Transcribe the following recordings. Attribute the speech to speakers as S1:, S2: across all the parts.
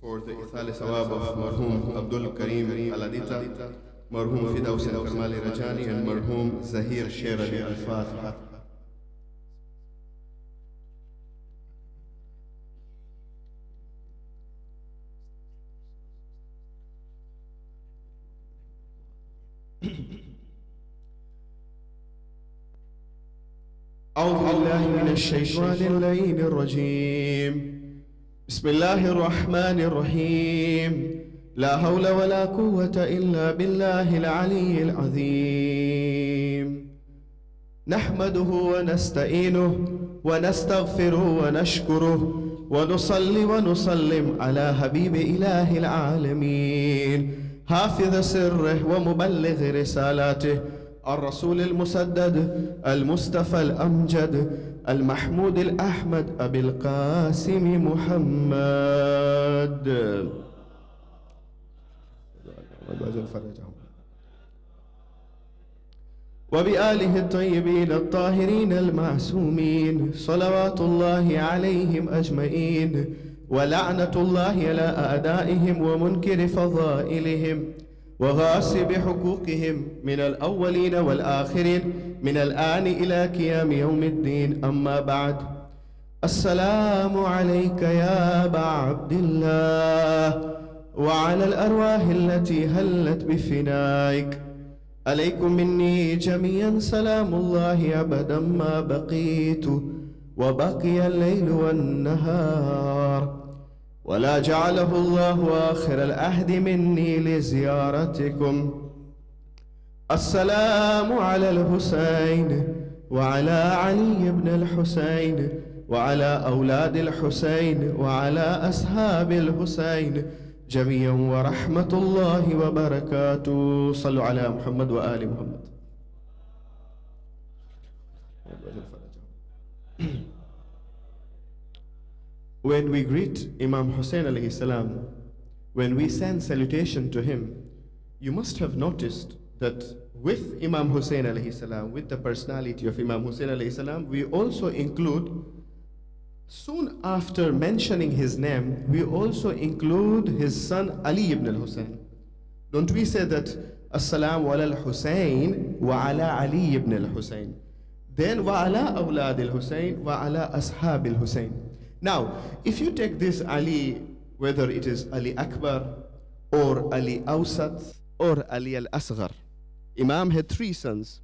S1: for the Ithal Sawab of Marhum Abdul Karim Aladita, Marhum Fidaus Karmali Rajani, and Marhum Zahir Sher Ali Al-Fatiha. أعوذ بالله من الشيطان اللعين الرجيم. بسم الله الرحمن الرحيم. لا حول ولا قوة إلا بالله العلي العظيم. نحمده ونستعينه ونستغفره ونشكره ونصلي ونسلم على حبيب إله العالمين، حافظ سره ومبلغ رسالاته، الرسول المسدد المصطفى الأمجد المحمود الأحمد أبي القاسم محمد وبآله الطيبين الطاهرين المعصومين، صلوات الله عليهم أجمعين، ولعنة الله على أعدائهم ومنكر فضائلهم وغاصب حقوقهم من الأولين والآخرين من الآن إلى قيام يوم الدين. أما بعد، السلام عليك يا أبا عبد الله وعلى الأرواح التي هلت بفنائك. عليكم مني جميعا سلام الله أبدا ما بقيت وبقي الليل والنهار، ولا جعله الله آخر العهد مني لزيارتكم. السلام على الحسين وعلى علي بن الحسين وعلى أولاد الحسين وعلى أصحاب الحسين جميعا ورحمة الله وبركاته. صلوا على محمد وآل محمد. When we greet Imam Hussein alayhi salam, when we send salutation to him, you must have noticed that with Imam Hussein alayhi salam, with the personality of Imam Hussein alayhi salam, we also include, soon after mentioning his name, we also include his son Ali ibn al-Hussein. Don't we say that Assalamu ala al-Hussein wa ala Ali ibn al-Hussein? Then wa ala awlad al-Hussein wa ala ashab al-Hussein. Now, if you take this Ali, whether it is Ali Akbar or Ali Awsat or Ali al-Asghar, Imam had three sons.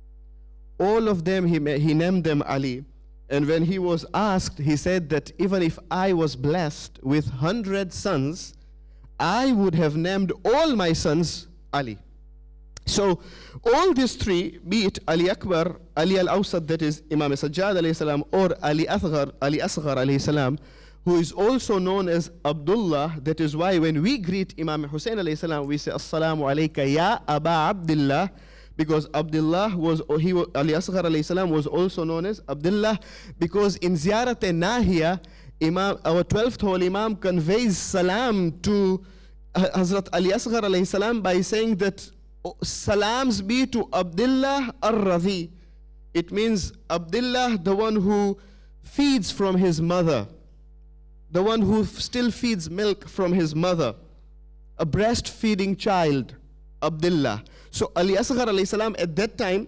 S1: All of them, he named them Ali. And when he was asked, he said that even if I was blessed with 100 sons, I would have named all my sons Ali. So all these three, be it Ali Akbar, Ali al-Awsat, that is Imam Sajjad alayhi salam, or Ali Asghar alayhi salam, who is also known as Abdullah. That is why when we greet Imam Hussein alayhi salam, we say Assalamu alayka ya Aba Abdullah, because Abdullah was, Ali Asghar alayhi salam was also known as Abdullah, because in Ziyarat-e-Nahiya, our 12th Holy Imam conveys salam to Hazrat Ali Asghar alayhi salam by saying that salams be to Abdullah ar-Radhi. It means Abdullah, the one who feeds from his mother, the one who still feeds milk from his mother, a breastfeeding child, Abdullah. So Ali Asghar alayhi salam at that time,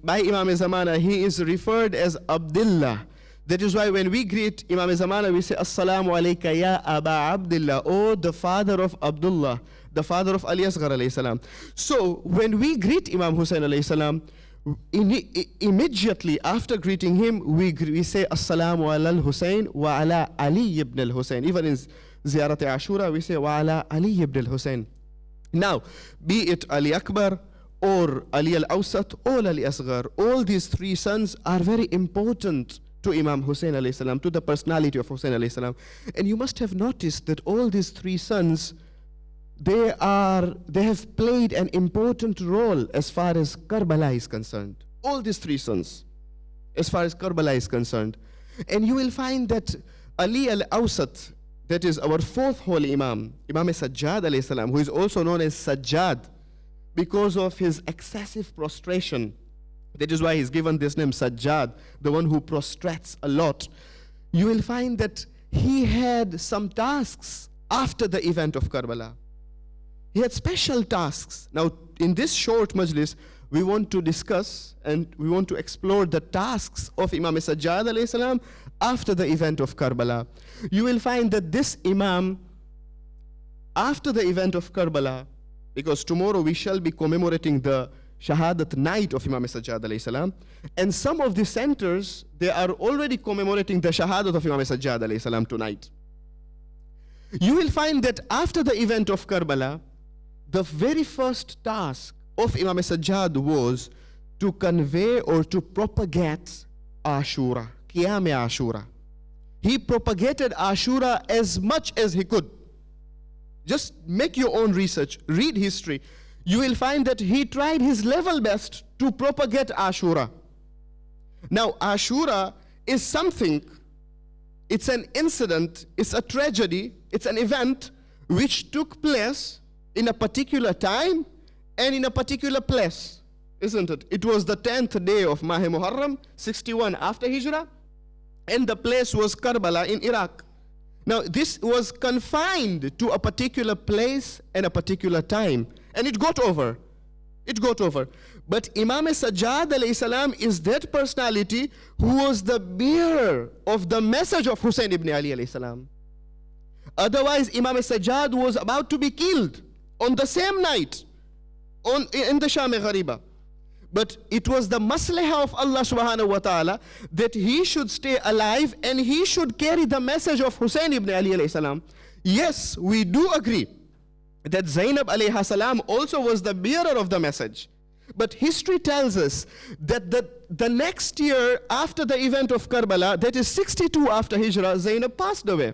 S1: by Imam Zamana, he is referred as Abdullah. That is why when we greet Imam Zamana, we say Assalamu alayka ya Aba Abdullah, oh the father of Abdullah, the father of Ali Asghar alayhi salam. So when we greet Imam Hussein alayhi salam, immediately after greeting him, we say Assalamu ala al-Hussein wa ala Ali ibn al-Hussein. Even in Ziyarat Ashura, we say wa ala Ali ibn al-Hussein. Now, be it Ali Akbar or Ali al-Awsat or Ali Asghar, all these three sons are very important to Imam Hussein alayhi salam, to the personality of Hussein alayhi salam. And you must have noticed that all these three sons, they have played an important role as far as Karbala is concerned. All these three sons, as far as Karbala is concerned. And you will find that Ali al-Awsat, that is our fourth holy Imam, Imam Sajjad alayhi salam, who is also known as Sajjad because of his excessive prostration. That is why he's given this name Sajjad, the one who prostrates a lot. You will find that he had some tasks after the event of Karbala. He had special tasks. Now, in this short majlis, we want to discuss and we want to explore the tasks of Imam Sajjad alayhi salam after the event of Karbala. You will find that this Imam, after the event of Karbala, because tomorrow we shall be commemorating the Shahadat night of Imam Sajjad alayhi salam, and some of the centers, they are already commemorating the Shahadat of Imam Sajjad alayhi salam tonight. You will find that after the event of Karbala, the very first task of Imam Sajjad was to convey or to propagate Ashura, Qiyam Ashura. He propagated Ashura as much as he could. Just make your own research, read history. You will find that he tried his level best to propagate Ashura. Now, Ashura is something, it's an incident, it's a tragedy, it's an event which took place in a particular time and in a particular place, isn't it? It was the 10th day of Mah Muharram, 61 after Hijrah, and the place was Karbala in Iraq. Now, this was confined to a particular place and a particular time, and it got over. It got over. But Imam Sajjad alayhi salam is that personality who was the bearer of the message of Hussein ibn Ali alayhi salam. Otherwise, Imam Sajjad was about to be killed on the same night in the Sham-e-Ghariba. But it was the maslahah of Allah subhanahu wa ta'ala that he should stay alive and he should carry the message of Hussein ibn Ali alayhi salam. Yes, we do agree that Zainab alayhi salam also was the bearer of the message. But history tells us that the next year after the event of Karbala, that is 62 after Hijrah, Zainab passed away.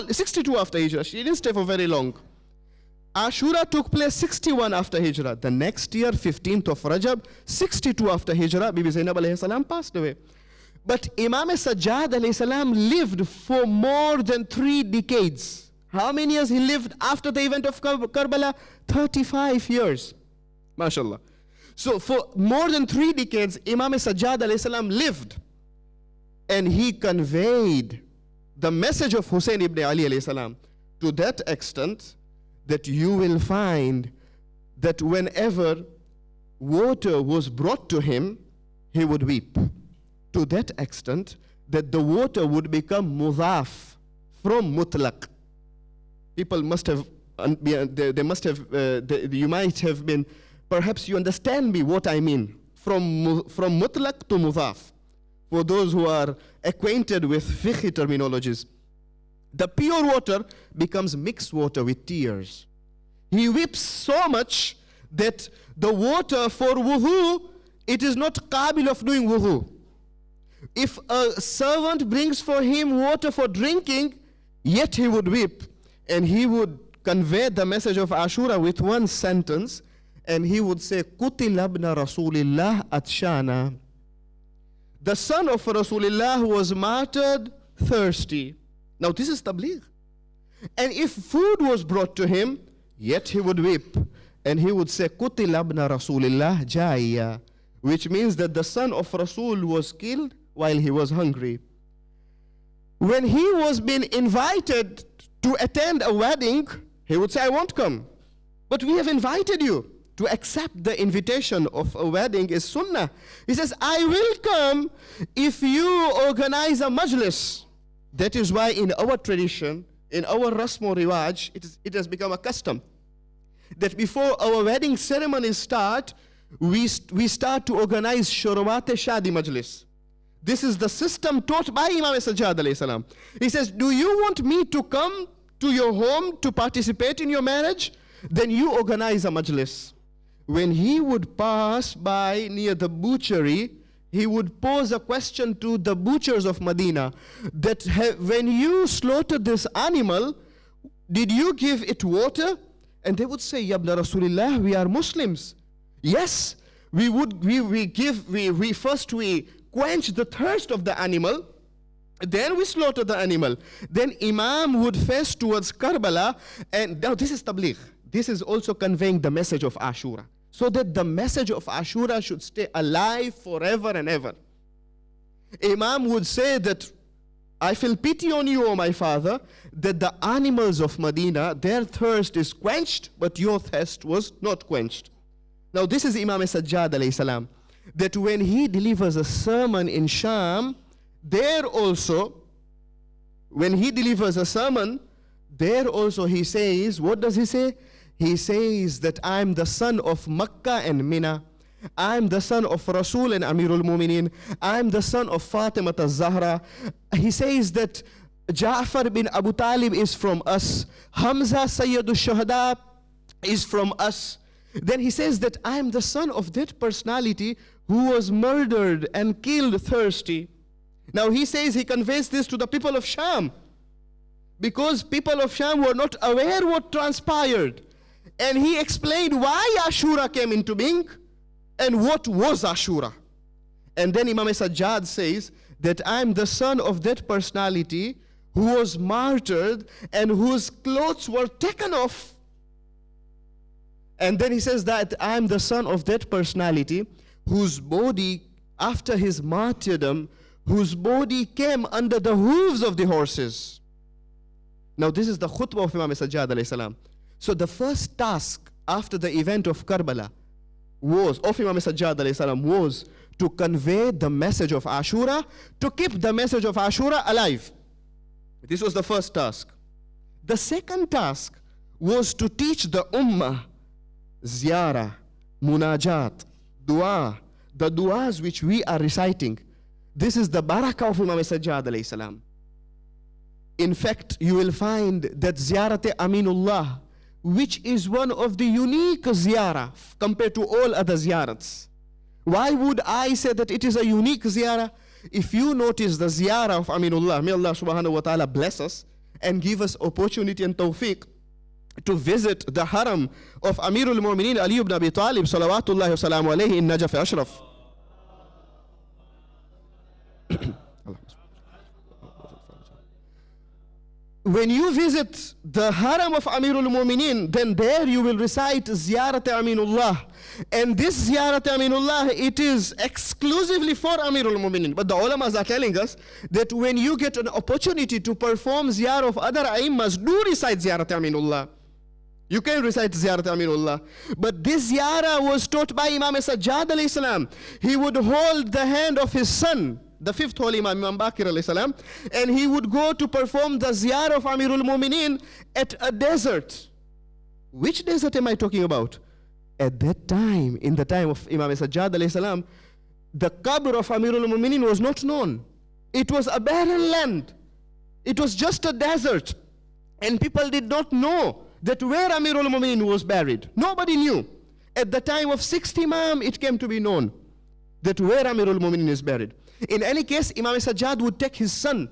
S1: 62 after Hijrah, she didn't stay for very long. Ashura took place 61 after Hijrah. The next year, 15th of Rajab, 62 after Hijrah, Bibi Zainab alayhi salam passed away. But Imam Sajjad alayhi salam lived for more than 3 decades. How many years he lived after the event of Karbala? 35 years. MashaAllah. So for more than 3 decades, Imam Sajjad alayhi salam lived. And he conveyed the message of Hussein ibn Ali alayhi salam to that extent that you will find that whenever water was brought to him, he would weep. To that extent that the water would become mudhaf from mutlaq. People must have, they must have, you might have been, perhaps you understand me what I mean. From mutlaq to mudhaf. For those who are acquainted with fiqh terminologies. The pure water becomes mixed water with tears. He weeps so much that the water for wudu, it is not qabil of doing wudu. If a servant brings for him water for drinking, yet he would weep. And he would convey the message of Ashura with one sentence, and he would say, Qutil ibn Rasulillah atshana. The son of Rasulullah was martyred thirsty. Now this is tabligh. And if food was brought to him, yet he would weep. And he would say, Qutil ibn Rasulillah jaiya. Which means that the son of Rasul was killed while he was hungry. When he was being invited to attend a wedding, he would say, I won't come. But we have invited you. To accept the invitation of a wedding is sunnah. He says, I will come if you organize a majlis. That is why in our tradition, in our rasmo riwaj, it has become a custom that before our wedding ceremonies start, we start to organize shurwat shadi majlis. This is the system taught by Imam Sajjad alayhi salam. He says, do you want me to come to your home to participate in your marriage? Then you organize a majlis. When he would pass by near the butchery, he would pose a question to the butchers of Medina that when you slaughtered this animal, did you give it water? And they would say, Yabna Rasulullah, we are Muslims. Yes, we first quench the thirst of the animal, then we slaughter the animal. Then Imam would face towards Karbala, and now this is tabligh. This is also conveying the message of Ashura, so that the message of Ashura should stay alive forever and ever. Imam would say that I feel pity on you, O my father, that the animals of Medina, their thirst is quenched, but your thirst was not quenched. Now this is Imam Sajjad alayhi salam, that when he delivers a sermon in Sham, there also, when he delivers a sermon, there also he says, what does he say? He says that I'm the son of Makkah and Mina. I'm the son of Rasul and Amirul Mu'mineen. I'm the son of Fatima al-Zahra. He says that Ja'far bin Abu Talib is from us. Hamza Sayyidul Shuhada is from us. Then he says that I'm the son of that personality who was murdered and killed thirsty. Now he says he conveys this to the people of Sham, because people of Sham were not aware what transpired. And he explained why Ashura came into being and what was Ashura. And then Imam Sajjad says that I'm the son of that personality who was martyred and whose clothes were taken off. And then he says that I'm the son of that personality whose body, after his martyrdom, whose body came under the hooves of the horses. Now this is the khutbah of Imam Sajjad alayhi salam. So the first task after the event of Karbala of Imam Sajjad alayhi salam was to convey the message of Ashura, to keep the message of Ashura alive. This was the first task. The second task was to teach the ummah ziyarah, munajat, dua, the duas which we are reciting. This is the barakah of Imam Sajjad alayhi salam. In fact, you will find that ziyarat Aminullah, which is one of the unique ziyarah compared to all other ziyarats. Why would I say that it is a unique ziyarah? If you notice the ziyarah of Aminullah, may Allah subhanahu wa ta'ala bless us and give us opportunity and tawfiq to visit the haram of Amirul Mu'mineen Ali ibn Abi Talib salawatullahi wa salamu alayhi in Najaf Ashraf. When you visit the haram of Amirul Mu'mineen, then there you will recite Ziyarat Aminullah. And this Ziyarat Aminullah, it is exclusively for Amirul Mu'mineen. But the ulamas are telling us that when you get an opportunity to perform Ziyarah of other Aimmas, do recite Ziyarat Aminullah. You can recite Ziyarat Aminullah. But this Ziyarah was taught by Imam Sajjad alayhi salam. He would hold the hand of his son, the fifth holy Imam, Imam Baqir alayhi salam, and he would go to perform the ziyarah of Amirul Mu'mineen at a desert. Which desert am I talking about? At that time, in the time of Imam Sajjad alayhi salam, the qabr of Amirul Mu'mineen was not known. It was a barren land. It was just a desert. And people did not know that where Amirul Mu'mineen was buried. Nobody knew. At the time of sixth Imam, it came to be known that where Amirul Mu'mineen is buried. In any case, Imam Sajjad would take his son,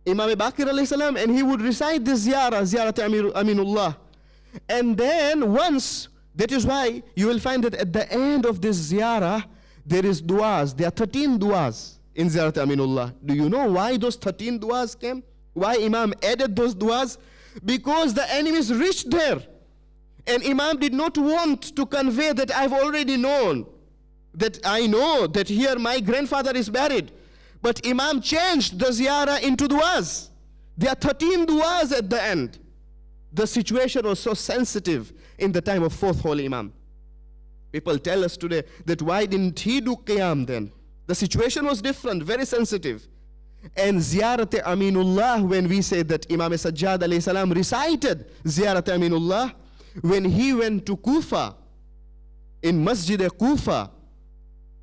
S1: Imam Baqir alayhi salam, and he would recite this ziyarah, Ziyarat Aminullah. And then once, that is why you will find that at the end of this ziyarah, there is duas. There are 13 duas in Ziyarat Aminullah. Do you know why those 13 duas came? Why Imam added those duas? Because the enemies reached there. And Imam did not want to convey that I've already known, that I know that here my grandfather is buried. But Imam changed the ziyarah into duas. There are 13 duas at the end. The situation was so sensitive in the time of fourth holy Imam. People tell us today that why didn't he do qiyam then? The situation was different, very sensitive. And Ziyarat Aminullah, when we say that Imam Sajjad alayhi salam recited Ziyarat Aminullah, when he went to Kufa, in Masjid Kufa,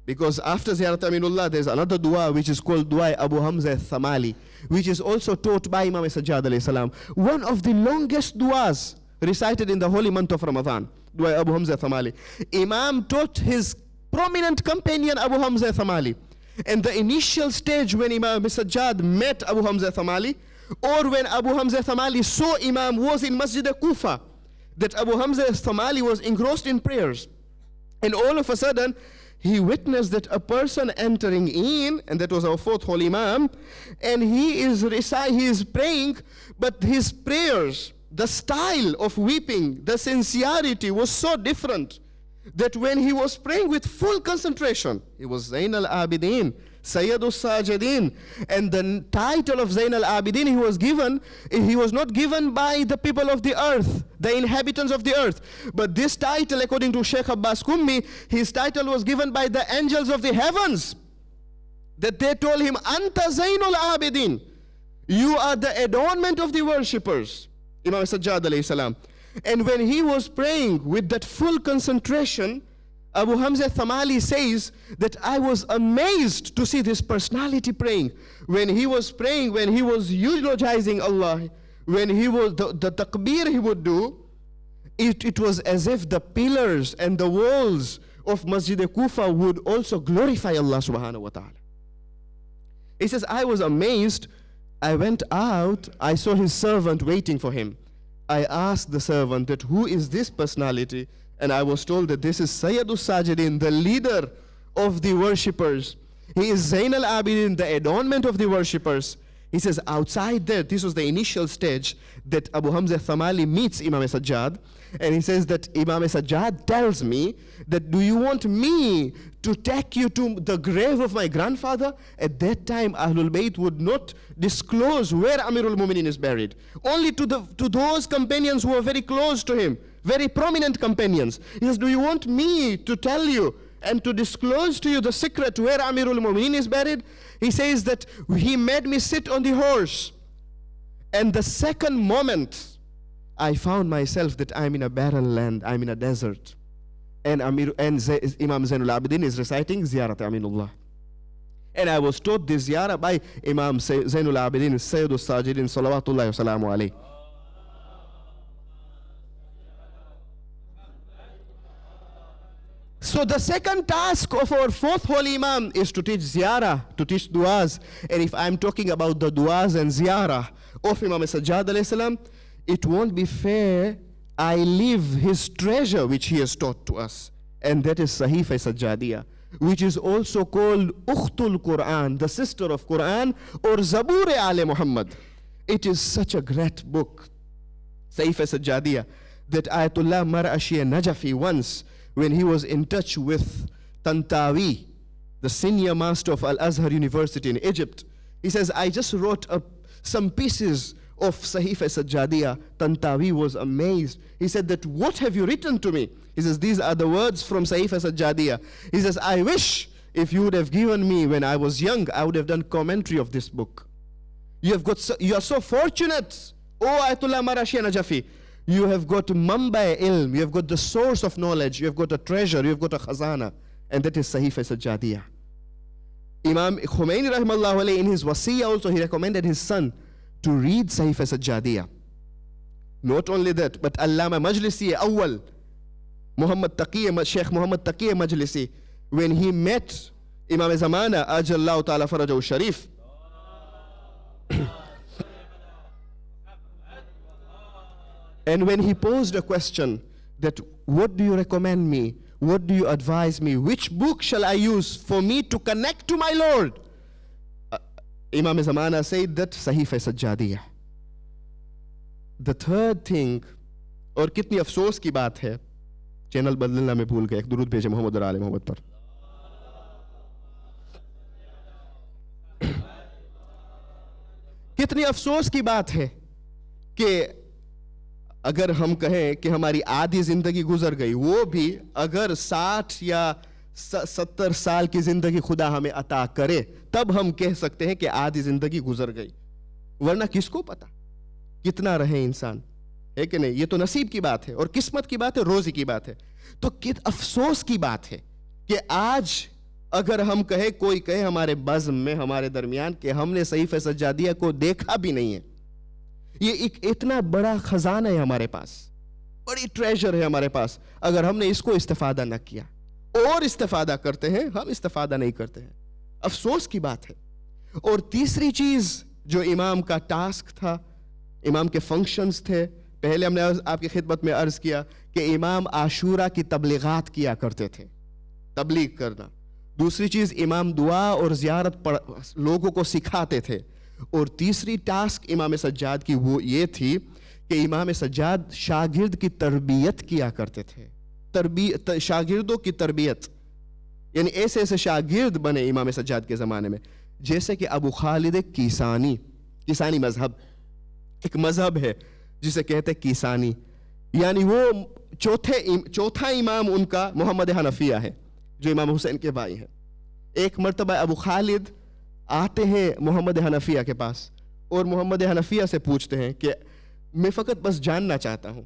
S1: because after Ziyarat Aminullah, there's another dua which is called Dua Abu Hamza Thamali, which is also taught by Imam Sajjad alayhi salam. One of the longest duas recited in the holy month of Ramadan, Dua Abu Hamza Thamali. Imam taught his prominent companion Abu Hamza Thamali. And the initial stage when Imam Sajjad met Abu Hamza Thamali, or when Abu Hamza Thamali saw Imam, was in Masjid Kufa, that Abu Hamza Thamali was engrossed in prayers. And all of a sudden, he witnessed that a person entering in, and that was our fourth holy Imam, and he is praying, but his prayers, the style of weeping, the sincerity was so different that when he was praying with full concentration, he was Zain al-Abidin, Sayyidus Sajidin. And the title of Zain al-Abidin he was not given by the people of the earth, the inhabitants of the earth. But this title, according to Sheikh Abbas Kummi, his title was given by the angels of the heavens. That they told him, Anta Zainul Abidin. You are the adornment of the worshippers. Imam Sajjad alayhi salam. And when he was praying with that full concentration, Abu Hamza Thamali says that I was amazed to see this personality praying. When he was praying, when he was eulogizing Allah, when he was the takbir he would do, it was as if the pillars and the walls of Masjid Kufa would also glorify Allah subhanahu wa ta'ala. He says, I was amazed. I went out, I saw his servant waiting for him. I asked the servant that who is this personality? And I was told that this is Sayyidus Sajidin, the leader of the worshippers. He is Zain al-Abidin, the adornment of the worshippers. He says outside there, this was the initial stage that Abu Hamza Thamali meets Imam Sajjad. And he says that Imam Sajjad tells me that, do you want me to take you to the grave of my grandfather? At that time, Ahlul Bayt would not disclose where Amirul Mu'minin is buried. Only to those companions who were very close to him, very prominent companions. He says, do you want me to tell you and to disclose to you the secret where Amirul Mu'minin is buried? He says that he made me sit on the horse. And the second moment, I found myself that I'm in a barren land, I'm in a desert. And Imam Zainul Abidin is reciting Ziyarat Aminullah. And I was taught this ziyarah by Imam Zainul Abidin, Sayyidus Sajidin, salawatullahi wa salamu alayhi. So the second task of our fourth holy Imam is to teach ziyarah, to teach du'as. And if I'm talking about the du'as and ziyarah of Imam Sajjad alayhi salam, it won't be fair I leave his treasure which he has taught to us. And that is Sahifa Sajjadiyah, which is also called Ukhtul Quran, the sister of Quran, or Zabur Ale Muhammad. It is such a great book, Sahifa Sajjadiyah, that Ayatollah Mar'ashi Najafi once, when he was in touch with Tantawi, the senior master of Al-Azhar University in Egypt, he says, I just wrote some pieces of Sahifa Sajjadiyah. Tantawi was amazed. He said that, what have you written to me? He says, these are the words from Sahifa Sajjadiyah. He says, I wish if you would have given me when I was young, I would have done commentary of this book. You are so fortunate, O Ayatollah Marashi Najafi. You have got Mamba ilm, you have got the source of knowledge, you have got a treasure, you have got a khazana, and that is Sahifa Sajjadiyah. Imam Khomeini rahimahullah alayhi, in his wasiyah also, he recommended his son to read Sahifa Sajjadiyah. Not only that, but Allama Majlisi Awwal, Sheikh Muhammad Taqiyya Majlisi, when he met Imam Zamana, Ajallahu Ta'ala Farajahu Sharif, and when he posed a question that, what do you recommend me? What do you advise me? Which book shall I use for me to connect to my Lord? Imam Zamana said that Sahifa Sajjadiyah. The third thing, और कितनी अफसोस की बात है, channel बदलना मैं भूल गया, एक दुरूद भेजे मोहम्मद और आले मोहम्मद पर. कितनी अफसोस की बात है कि अगर हम कहें कि हमारी आधी जिंदगी गुजर गई, वो भी अगर 60 या 70 साल की जिंदगी खुदा हमें अता करे, तब हम कह सकते हैं कि आधी जिंदगी गुजर गई. वरना किसको पता कितना रहे इंसान, है कि नहीं? ये तो नसीब की बात है और किस्मत की बात है, रोजी की बात है. तो कित अफसोस की बात है कि आज अगर हम कहे, कोई कहे हमारे बज़्म में, हमारे दरमियान, कि हमने सहीफ़े सज्जादिया को देखा भी नहीं है. ये एक इतना बड़ा खजाना है हमारे पास, बड़ी ट्रेजर है हमारे पास, अगर हमने इसको इस्तेफादा न किया. और इस्तेफादा करते हैं, हम इस्तेफादा नहीं करते हैं. अफसोस की बात है. और तीसरी चीज जो इमाम का टास्क था, इमाम के फंक्शंस थे, पहले हमने आपकी खिदमत में अर्ज किया कि इमाम आशूरा की तबलीगात किया करते थे, तबलीग करना. दूसरी चीज इमाम दुआ और ज़ियारत लोगों को सिखाते थे. और तीसरी टास्क इमाम सज्जाद की वो ये थी कि इमाम सज्जाद शागिर्द की तरबियत किया करते थे. शागिर्दों की तरबियत, یعنی ایسے ایسے شاگرد بنے امام سجاد کے زمانے میں، جیسے کہ ابو خالد کیسانی. کیسانی مذہب ایک مذہب ہے جسے کہتے ہیں کیسانی، یعنی وہ چوتھا امام ان کا محمد حنفیہ ہے جو امام حسین کے بھائی ہیں. ایک مرتبہ ابو خالد آتے ہیں محمد حنفیہ کے پاس اور محمد حنفیہ سے پوچھتے ہیں کہ میں فقط بس جاننا چاہتا ہوں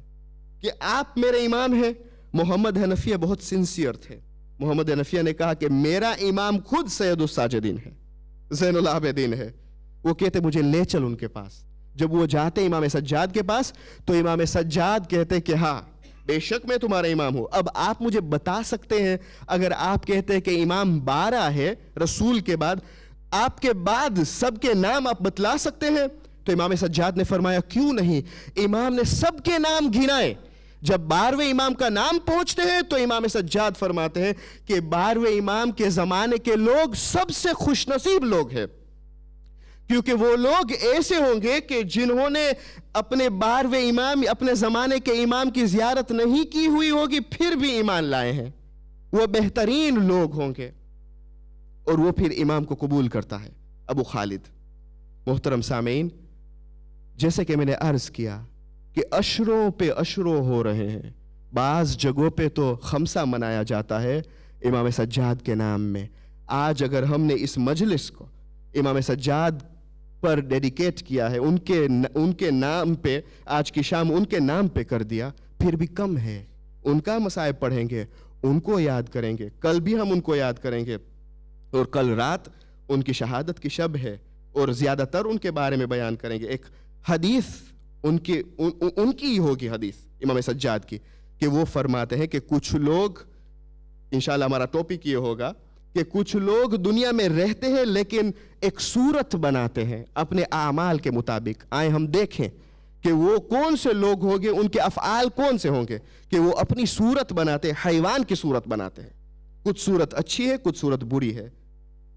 S1: کہ آپ میرے امام ہیں. محمد حنفیہ بہت سنسیئر تھے. محمد حنفیہ نے کہا کہ میرا امام خود سید الساجدین ہے، زین العابدین ہے. وہ کہتے مجھے لے چل ان کے پاس. جب وہ جاتے امام سجاد کے پاس تو امام سجاد کہتے کہ ہاں بے شک میں تمہارا امام ہوں. اب آپ مجھے بتا سکتے ہیں، اگر آپ کہتے ہیں کہ امام 12 ہے رسول کے بعد، آپ کے بعد سب کے نام آپ بتلا سکتے ہیں؟ تو امام سجاد نے فرمایا کیوں نہیں. امام نے سب کے نام گنائے. جب 12ویں امام کا نام پہنچتے ہیں تو امام سجاد فرماتے ہیں کہ 12ویں امام کے زمانے کے لوگ سب سے خوش نصیب لوگ ہیں، کیونکہ وہ لوگ ایسے ہوں گے کہ جنہوں نے اپنے 12ویں امام اپنے زمانے کے امام کی زیارت نہیں کی ہوئی ہوگی پھر بھی ایمان لائے ہیں. وہ بہترین لوگ ہوں گے اور وہ پھر امام کو قبول کرتا ہے ابو خالد. محترم سامعین، جیسے کہ میں نے عرض کیا کہ عشروں پہ عشروں ہو رہے ہیں. بعض جگہوں پہ تو خمسہ منایا جاتا ہے امام سجاد کے نام میں. آج اگر ہم نے اس مجلس کو امام سجاد پر ڈیڈیکیٹ کیا ہے، ان کے نام پہ، آج کی شام ان کے نام پہ کر دیا، پھر بھی کم ہے. ان کا مصائب پڑھیں گے، ان کو یاد کریں گے، کل بھی ہم ان کو یاد کریں گے، اور کل رات ان کی شہادت کی شب ہے اور زیادہ تر ان کے بارے میں بیان کریں گے. ایک حدیث ان کی ہی ہوگی، حدیث امام سجاد کی، کہ وہ فرماتے ہیں کہ کچھ لوگ، انشاءاللہ ہمارا ٹاپک یہ ہوگا کہ کچھ لوگ دنیا میں رہتے ہیں لیکن ایک صورت بناتے ہیں اپنے اعمال کے مطابق. آئیں ہم دیکھیں کہ وہ کون سے لوگ ہوں گے، ان کے افعال کون سے ہوں گے کہ وہ اپنی صورت بناتے ہیں، حیوان کی صورت بناتے ہیں. کچھ صورت اچھی ہے، کچھ صورت بری ہے،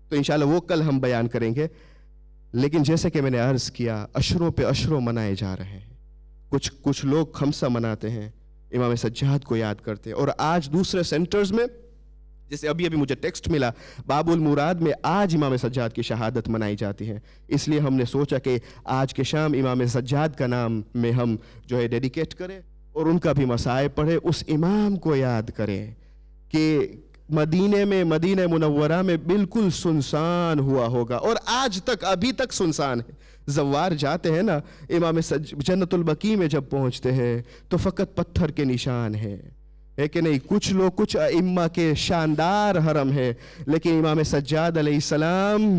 S1: تو انشاءاللہ وہ کل ہم بیان کریں گے. لیکن جیسے کہ میں نے عرض کیا، عشروں پہ عشروں منائے جا رہے ہیں. کچھ لوگ خمسہ مناتے ہیں، امام سجاد کو یاد کرتے ہیں. اور آج دوسرے سینٹرز میں، جیسے ابھی مجھے ٹیکسٹ ملا، باب المراد میں آج امام سجاد کی شہادت منائی جاتی ہے. اس لیے ہم نے سوچا کہ آج کے شام امام سجاد کا نام میں ہم جو ہے ڈیڈیکیٹ کریں اور ان کا بھی مصائب پڑھیں، اس امام کو یاد کریں کہ مدینہ منورہ میں بالکل سنسان ہوا ہوگا، اور آج تک ابھی تک سنسان ہے. زوار جاتے ہیں نا، امام جنت البقیع میں جب پہنچتے ہیں تو فقط پتھر کے نشان ہے کہ نہیں. کچھ لوگ، کچھ ائمہ کے شاندار حرم ہے، لیکن امام سجاد علیہ السلام،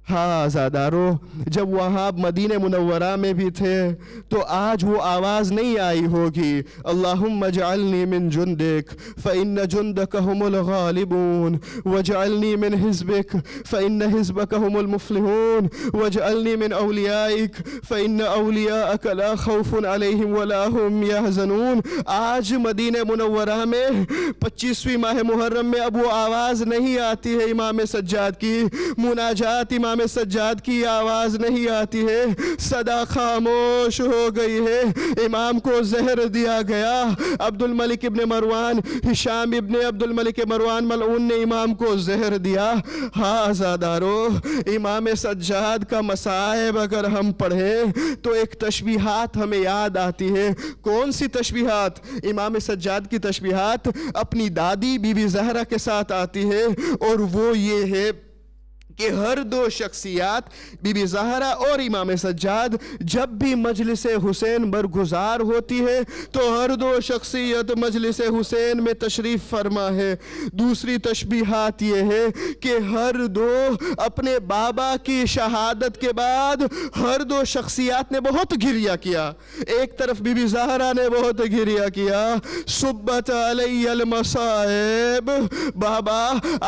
S1: ہاں عزادارو، جب وہاں مدینہ منورہ میں بھی تھے تو آج وہ آواز نہیں آئی ہوگی اللہم اجعلنی من جندک فإن جندک هم الغالبون واجعلنی من حزبک فإن حزبک هم المفلحون واجعلنی من اولیائک فإن اولیاءک لا خوف علیہم ولا هم یحزنون. آج مدینہ منورہ میں 25ویں ماہ محرم میں اب وہ آواز نہیں آتی ہے امام سجاد کی، مناجات امام سجاد کی آواز نہیں آتی ہے، صدا خاموش ہو گئی ہے. امام کو زہر دیا گیا. عبد الملک ابن مروان، ہشام ابن عبد الملک مروان ملعون نے امام کو زہر دیا. ہاں عزادارو، امام سجاد کا مصائب اگر ہم پڑھیں تو ایک تشبیہات ہمیں یاد آتی ہے. کون سی تشبیہات؟ امام سجاد کی تشبیہات اپنی دادی بی بی زہرا کے ساتھ آتی ہے، اور وہ یہ ہے کہ ہر دو شخصیات، بی بی زہرا اور امام سجاد، جب بھی مجلس حسین برگزار ہوتی ہے تو ہر دو شخصیت مجلس حسین میں تشریف فرما ہے. دوسری تشبیہات یہ ہے کہ ہر دو اپنے بابا کی شہادت کے بعد ہر دو شخصیات نے بہت گریہ کیا. ایک طرف بی بی زہرا نے بہت گریہ کیا، صبت علی المصائب، بابا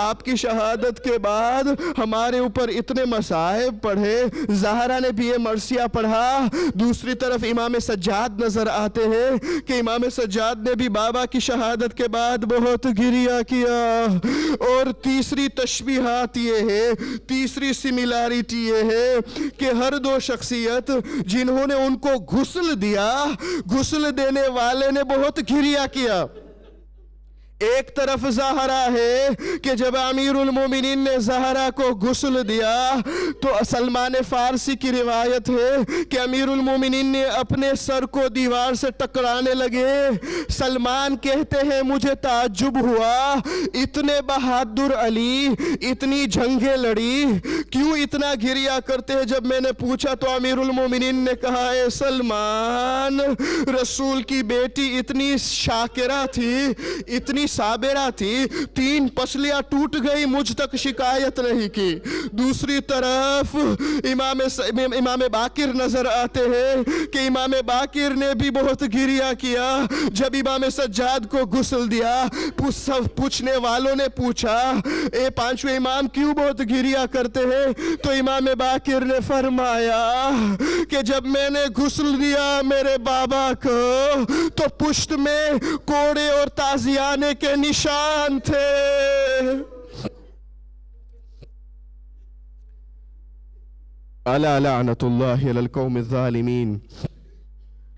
S1: آپ کی شہادت کے بعد ہمارے اوپر اتنے مصائب پڑھے. زہرا نے بھی یہ مرثیہ پڑھا. دوسری طرف امام سجاد نظر آتے ہیں کہ امام سجاد نے بھی بابا کی شہادت کے بعد بہت گریہ کیا. اور تیسری تشبیہات یہ ہے، تیسری سملیرٹی یہ ہے کہ ہر دو شخصیت جنہوں نے ان کو غسل دیا، غسل دینے والے نے بہت گریہ کیا. ایک طرف زہرا ہے کہ جب امیر المومنین نے زہرا کو غسل دیا تو سلمان فارسی کی روایت ہے کہ امیر المومنین نے اپنے سر کو دیوار سے ٹکرانے لگے. سلمان کہتے ہیں مجھے تعجب ہوا، اتنے بہادر علی اتنی جنگیں لڑی، کیوں اتنا گریا کرتے ہیں؟ جب میں نے پوچھا تو امیر المومنین نے کہا اے سلمان، رسول کی بیٹی اتنی شاکرہ تھی، اتنی صابرہ تھی، 3 پسلیاں ٹوٹ گئی، مجھ تک شکایت نہیں کی. دوسری طرف امام باقر نظر آتے ہیں کہ امام باقر نے بھی بہت گریا کیا. جب امام سجاد کو غسل دیا، پوچھنے والوں نے پوچھا اے 5ویں امام کیوں بہت گریا کرتے ہیں؟ تو امام باقر نے فرمایا کہ جب میں نے غسل دیا میرے بابا کو تو پشت میں کوڑے اور تازیانے کے نشان تھے. الا لعنت اللہ علی القوم الظالمین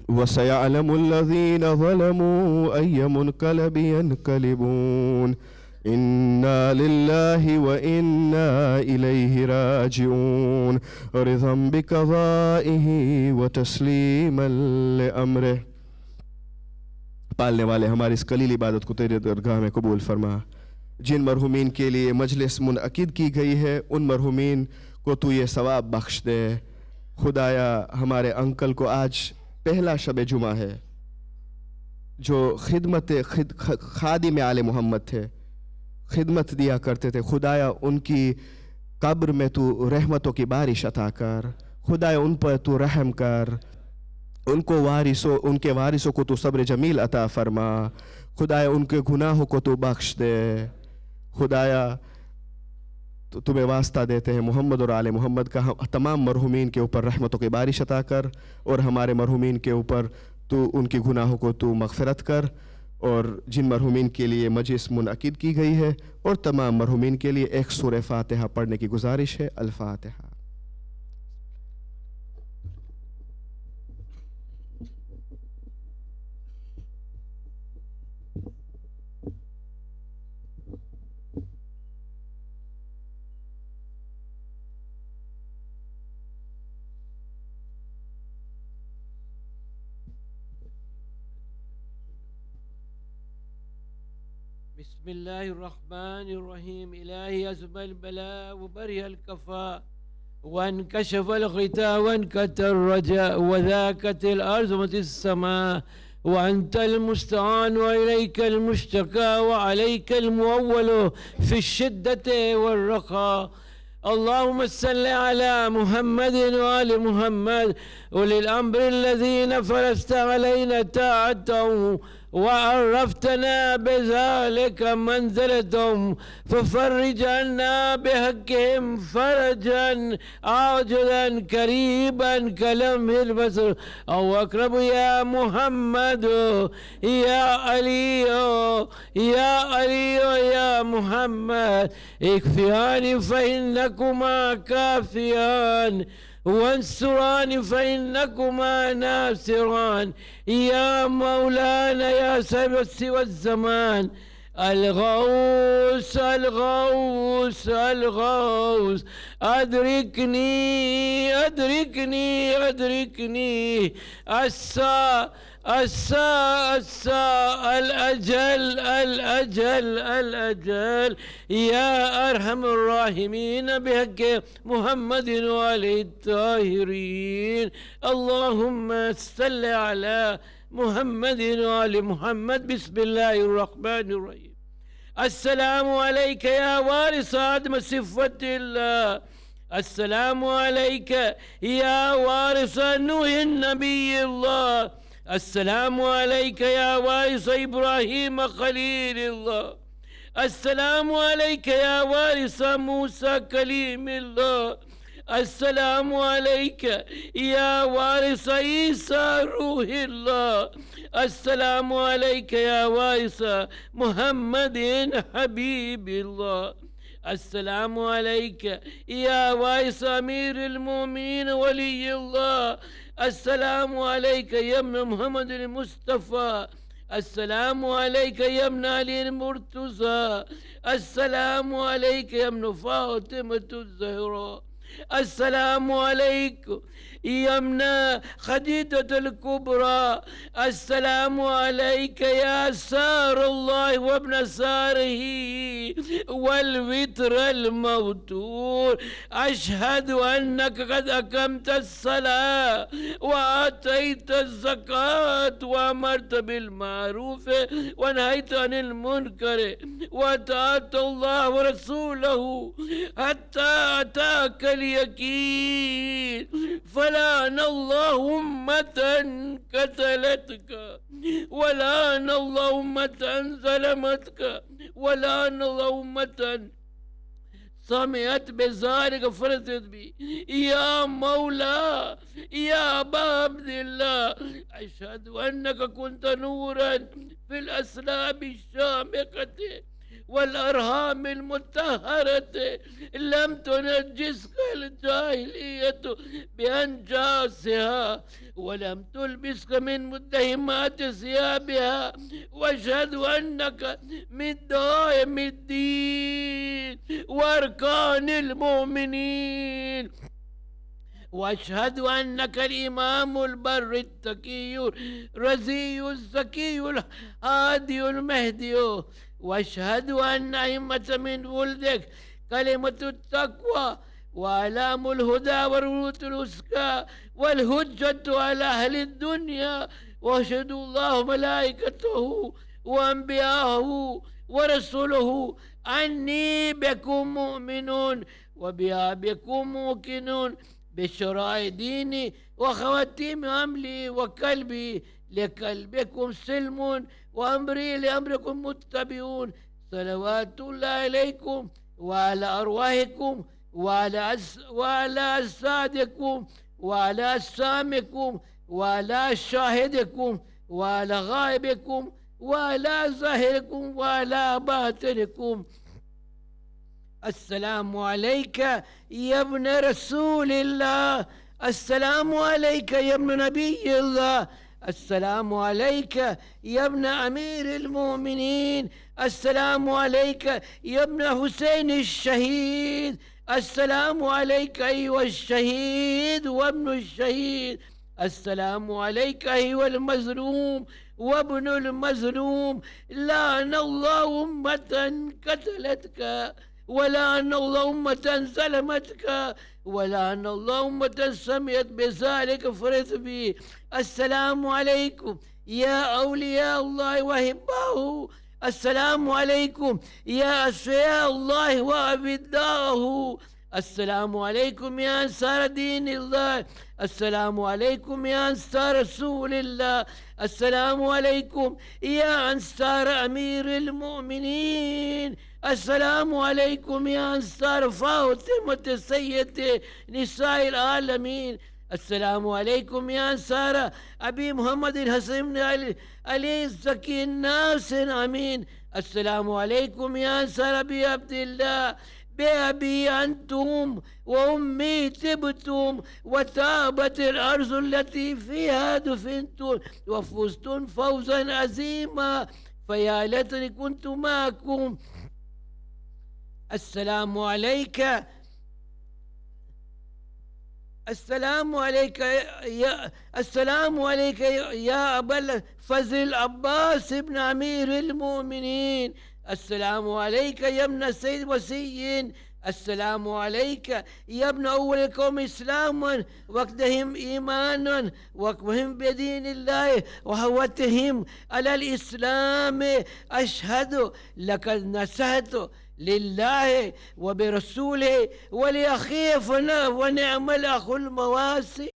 S1: وسيعلم الذين ظلموا أي منقلب ينقلبون إنا لله وإنا إليه راجعون رضا بقضائه وتسليما لأمره. پالنے والے ہماری اس قلیل عبادت کو تیرے درگاہ میں قبول فرما. جن مرحومین کے لیے مجلس منعقد کی گئی ہے ان مرحومین کو تو یہ ثواب بخش دے. خدایا ہمارے انکل کو آج پہلا شب جمعہ ہے، جو خادم آل محمد تھے، خدمت دیا کرتے تھے. خدایا ان کی قبر میں تو رحمتوں کی بارش عطا کر. خدایا ان پر تو رحم کر. ان کے وارثوں کو تو صبر جمیل عطا فرما. خدایا ان کے گناہوں کو تو بخش دے. خدایا تو تمہیں واسطہ دیتے ہیں محمد اور آل محمد کا تمام مرحومین کے اوپر رحمتوں کی بارش عطا کر، اور ہمارے مرحومین کے اوپر تو ان کے گناہوں کو تو مغفرت کر. اور جن مرحومین کے لیے مجلس منعقد کی گئی ہے اور تمام مرحومین کے لیے ایک سورہ فاتحہ پڑھنے کی گزارش ہے. الفاتحہ.
S2: بسم الله الرحمن الرحيم. إلهي أزم البلاء وبرئ الكفاء وانكشف الغطاء وانكت الرجاء وذاكت الأرض ومت السماء وأنت المستعان وإليك المشتكى وعليك المؤول في الشدة والرخاء. اللهم صل على محمد وآل محمد أولي الأمر الذين فرضت علينا طاعتهم وعرفتنا بذلك منزلتهم، ففرج عنا بحقهم فرجا عاجلا قريبا كلمح البصر أو أقرب. يا محمد يا علي يا علي يا محمد اكفيان فإنكما كافيان، وانصران فإنكما ناصران. يا مولانا يا سيد سوى الزمان الغوث الغوث الغوث أدركني أدركني أدركني الأجل الأجل الأجل. يا أرحم الراحمين بحق محمد وآله الطاهرين. اللهم صل على محمد وآل محمد. بسم الله الرحمن الرحيم. السلام عليك يا وارث آدم صفة الله. السلام عليك يا وارث نوح النبي الله. السلام عليك يا وارث إبراهيم خليل الله. السلام عليك يا وارث موسى كليم الله. السلام عليك يا وارث عيسى روح الله. السلام عليك يا وارث محمد حبيب الله. السلام عليك يا وارث أمير المؤمنين ولي الله. السلام عليك يا ابن محمد المصطفى. السلام عليك يا ابن علي المرتضى، السلام عليك يا ابن فاطمة الزهراء، السلام عليكم يا ابن خديجة الكبرى، السلام عليك يا سار الله وابن ساره والوتر الموتور. أشهد أنك قد أقمت الصلاة وآتيت الزكاة وأمرت بالمعروف ونهيت عن المنكر وأطعت الله ورسوله حتى أتاك اليقين، فلعن الله أمة قتلتك، ولعن الله أمة ظلمتك، ولعن الله أمة سمعت بذلك فرثت بي. يا مولا يا أبا عبد الله، أشهد أنك كنت نورا في الأسلاب الشامخة والأرهام المطهرة، لم تنجسك الجاهلية بأنجاسها ولم تلبسك من مدهمات ثيابها، واشهد أنك من دائم الدين وأركان المؤمنين، واشهد انك الامام البر التقي الرزي الزكي الهادي المهدي، واشهد ان ائمه من ولدك كلمه التقوى واعلام الهدى والروت الوسكى والهجه على اهل الدنيا، واشهد الله ملائكته وانبياءه ورسله اني بكم مؤمنون وبكم موقنون بشراء ديني وخواتيم أملي وكلبي لكلبكم سلم وأمري لأمركم متبعون. صلوات الله عليكم وعلى أرواحكم وعلى أجسادكم وعلى أجسامكم وعلى شاهدكم وعلى غائبكم وعلى ظاهركم وعلى باطنكم. السلام عليك يا ابن رسول الله، السلام عليك يا ابن نبي الله، السلام عليك يا ابن أمير المؤمنين، السلام عليك يا ابن حسين الشهيد، السلام عليك أيها الشهيد وابن الشهيد، السلام عليك أيها المظلوم وابن المظلوم. لعن الله أمة قتلتك، ولعن الله أمة ظلمتك، ولعن الله أمة سمعت بذلك فرث به. السلام عليكم يا أولياء الله وأحباؤه، السلام عليكم يا أصفياء الله وأبداؤه، السلام عليكم يا أنصار دين الله، السلام عليكم يا أنصار رسول الله، السلام عليكم يا أنصار أمير المؤمنين، السلام عليكم يا أنصار فاطمة سيدة نساء العالمين، السلام عليكم يا أنصار أبي محمد الحسن بن علي الزكي الناصر أمين، السلام عليكم يا أنصار أبي عبد الله، بأبي أنتم وأمي تبتم وتابت الأرض التي فيها دفنتم وفزتم فوزا عظيما، فيا ليتني كنت معكم. السلام عليك، السلام عليك السلام عليك يا أبا الفضل العباس بن أمير المؤمنين، السلام عليك يا ابن سيد وسيين، السلام عليك يا ابن أول قوم إسلاما وقدهم إيمانا وقفهم بدين الله وهوتهم على الإسلام. أشهد لقد نصحت لله وبرسوله ولأخيه ونعم الأخ المواسي.